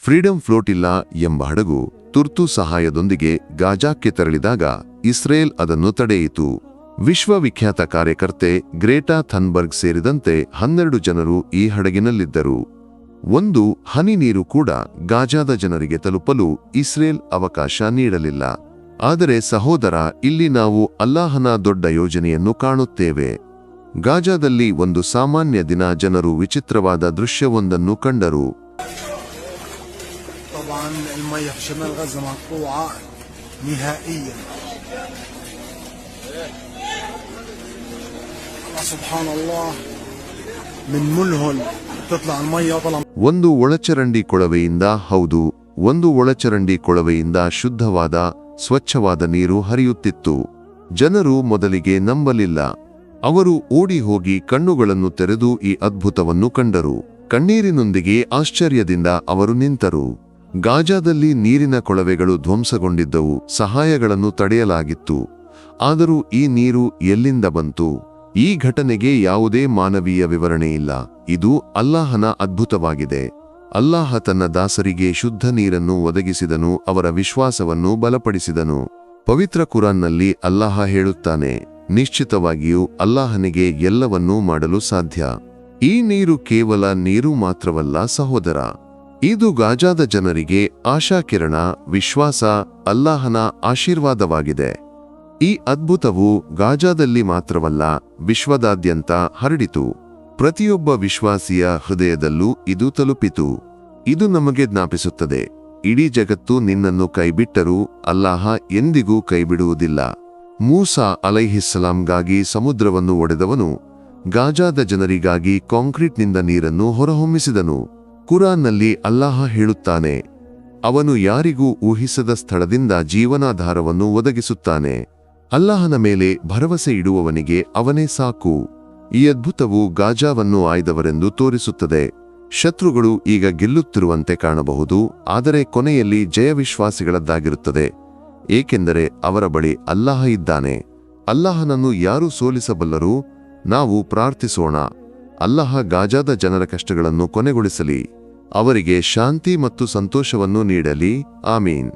Freedom ಫ್ಲೋಟಿಲ್ಲಾ ಎಂಬ ಹಡಗು ತುರ್ತು ಸಹಾಯದೊಂದಿಗೆ ಗಾಜಾಕ್ಕೆ ತೆರಳಿದಾಗ ಇಸ್ರೇಲ್ ಅದನ್ನು ತಡೆಯಿತು. ವಿಶ್ವವಿಖ್ಯಾತ ಕಾರ್ಯಕರ್ತೆ ಗ್ರೇಟಾ ಥನ್ಬರ್ಗ್ ಸೇರಿದಂತೆ 12 ಜನರು ಈ ಹಡಗಿನಲ್ಲಿದ್ದರು. ಒಂದು ಹನಿ ನೀರು ಕೂಡ ಗಾಜಾದ ಜನರಿಗೆ ತಲುಪಲು ಇಸ್ರೇಲ್ ಅವಕಾಶ ನೀಡಲಿಲ್ಲ. ಆದರೆ ಸಹೋದರ, ಇಲ್ಲಿ ನಾವು ಅಲ್ಲಾಹನ ದೊಡ್ಡ ಯೋಜನೆಯನ್ನು ಕಾಣುತ್ತೇವೆ. ಗಾಜಾದಲ್ಲಿ ಒಂದು ಸಾಮಾನ್ಯ ದಿನ ಜನರು ವಿಚಿತ್ರವಾದ ದೃಶ್ಯವೊಂದನ್ನು ಕಂಡರು. ಒಂದು ಒಳಚರಂಡಿ ಕೊಳವೆಯಿಂದ ಒಂದು ಒಳಚರಂಡಿ ಕೊಳವೆಯಿಂದ ಶುದ್ಧವಾದ ಸ್ವಚ್ಛವಾದ ನೀರು ಹರಿಯುತ್ತಿತ್ತು. ಜನರು ಮೊದಲಿಗೆ ನಂಬಲಿಲ್ಲ. ಅವರು ಓಡಿ ಹೋಗಿ ಕಣ್ಣುಗಳನ್ನು ತೆರೆದು ಈ ಅದ್ಭುತವನ್ನು ಕಂಡರು. ಕಣ್ಣೀರಿನೊಂದಿಗೆ ಆಶ್ಚರ್ಯದಿಂದ ಅವರು ನಿಂತರು. ಗಾಜಾದಲ್ಲಿ ನೀರಿನ ಕೊಳವೆಗಳು ಧ್ವಂಸಗೊಂಡಿದ್ದವು, ಸಹಾಯಗಳನ್ನು ತಡೆಯಲಾಗಿತ್ತು. ಆದರೂ ಈ ನೀರು ಎಲ್ಲಿಂದ ಬಂತು? ಈ ಘಟನೆಗೆ ಯಾವುದೇ ಮಾನವೀಯ ವಿವರಣೆಯಿಲ್ಲ. ಇದು ಅಲ್ಲಾಹನ ಅದ್ಭುತವಾಗಿದೆ. ಅಲ್ಲಾಹ ತನ್ನ ದಾಸರಿಗೆ ಶುದ್ಧ ನೀರನ್ನು ಒದಗಿಸಿದನು, ಅವರ ವಿಶ್ವಾಸವನ್ನು ಬಲಪಡಿಸಿದನು. ಪವಿತ್ರ ಕುರಾನ್ನಲ್ಲಿ ಅಲ್ಲಾಹ ಹೇಳುತ್ತಾನೆ, ನಿಶ್ಚಿತವಾಗಿಯೂ ಅಲ್ಲಾಹನಿಗೆ ಎಲ್ಲವನ್ನೂ ಮಾಡಲು ಸಾಧ್ಯ. ಈ ನೀರು ಕೇವಲ ನೀರು ಮಾತ್ರವಲ್ಲ ಸಹೋದರ, ಇದು ಗಾಜಾದ ಜನರಿಗೆ ಆಶಾಕಿರಣ, ವಿಶ್ವಾಸ, ಅಲ್ಲಾಹನ ಆಶೀರ್ವಾದವಾಗಿದೆ. ಈ ಅದ್ಭುತವು ಗಾಜಾದಲ್ಲಿ ಮಾತ್ರವಲ್ಲ, ವಿಶ್ವದಾದ್ಯಂತ ಹರಡಿತು. ಪ್ರತಿಯೊಬ್ಬ ವಿಶ್ವಾಸಿಯ ಹೃದಯದಲ್ಲೂ ಇದು ತಲುಪಿತು. ಇದು ನಮಗೆ ಜ್ಞಾಪಿಸುತ್ತದೆ, ಇಡೀ ಜಗತ್ತು ನಿನ್ನನ್ನು ಕೈಬಿಟ್ಟರೂ ಅಲ್ಲಾಹ ಎಂದಿಗೂ ಕೈಬಿಡುವುದಿಲ್ಲ. ಮೂಸಾ ಅಲೈಹಿಸ್ಸಲಾಂಗಾಗಿ ಸಮುದ್ರವನ್ನು ಒಡೆದವನು ಗಾಜಾದ ಜನರಿಗಾಗಿ ಕಾಂಕ್ರೀಟ್ನಿಂದ ನೀರನ್ನು ಹೊರಹೊಮ್ಮಿಸಿದನು. ಕುರಾನ್ನಲ್ಲಿ ಅಲ್ಲಾಹ ಹೇಳುತ್ತಾನೆ, ಅವನು ಯಾರಿಗೂ ಊಹಿಸದ ಸ್ಥಳದಿಂದ ಜೀವನಾಧಾರವನ್ನು ಒದಗಿಸುತ್ತಾನೆ. ಅಲ್ಲಾಹನ ಮೇಲೆ ಭರವಸೆ ಇಡುವವನಿಗೆ ಅವನೇ ಸಾಕು. ಈ ಅದ್ಭುತವು ಗಾಜಾವನ್ನು ಆಯ್ದವರೆಂದು ತೋರಿಸುತ್ತದೆ. ಶತ್ರುಗಳು ಈಗ ಗೆಲ್ಲುತ್ತಿರುವಂತೆ ಕಾಣಬಹುದು, ಆದರೆ ಕೊನೆಯಲ್ಲಿ ಜಯವಿಶ್ವಾಸಿಗಳದ್ದಾಗಿರುತ್ತದೆ, ಏಕೆಂದರೆ ಅವರ ಬಳಿ ಅಲ್ಲಾಹ ಇದ್ದಾನೆ. ಅಲ್ಲಾಹನನ್ನು ಯಾರು ಸೋಲಿಸಬಲ್ಲರು? ನಾವು ಪ್ರಾರ್ಥಿಸೋಣ, ಅಲ್ಲಾಹ ಗಾಜಾದ ಜನರ ಕಷ್ಟಗಳನ್ನು ಕೊನೆಗೊಳಿಸಲಿ, ಅವರಿಗೆ ಶಾಂತಿ ಮತ್ತು ಸಂತೋಷವನ್ನು ನೀಡಲಿ. ಆಮೀನ್.